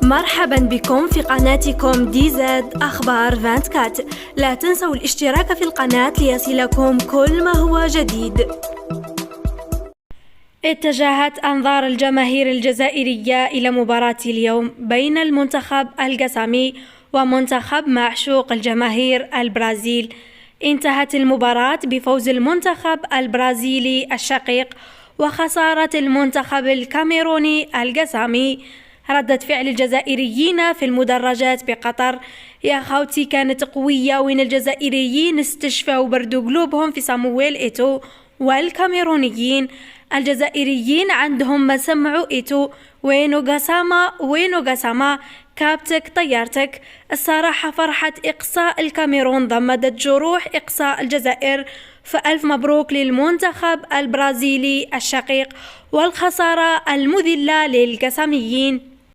مرحبا بكم في قناتكم دي زد أخبار 24. لا تنسوا الاشتراك في القناة ليصلكم كل ما هو جديد. اتجهت أنظار الجماهير الجزائرية إلى مباراة اليوم بين المنتخب القسامي ومنتخب معشوق الجماهير البرازيل. انتهت المباراة بفوز المنتخب البرازيلي الشقيق وخسارة المنتخب الكاميروني القسامي. ردة فعل الجزائريين في المدرجات بقطر يا خوتي كانت قوية، وين الجزائريين استشفوا بردوا قلوبهم في صامويل إيتو، والكاميرونيين الجزائريين عندهم ما سمعوا إيتو وينو قسامة كابتك طيارتك. الصراحة فرحة إقصاء الكاميرون ضمدت جروح إقصاء الجزائر، فألف مبروك للمنتخب البرازيلي الشقيق والخسارة المذلة للقساميين.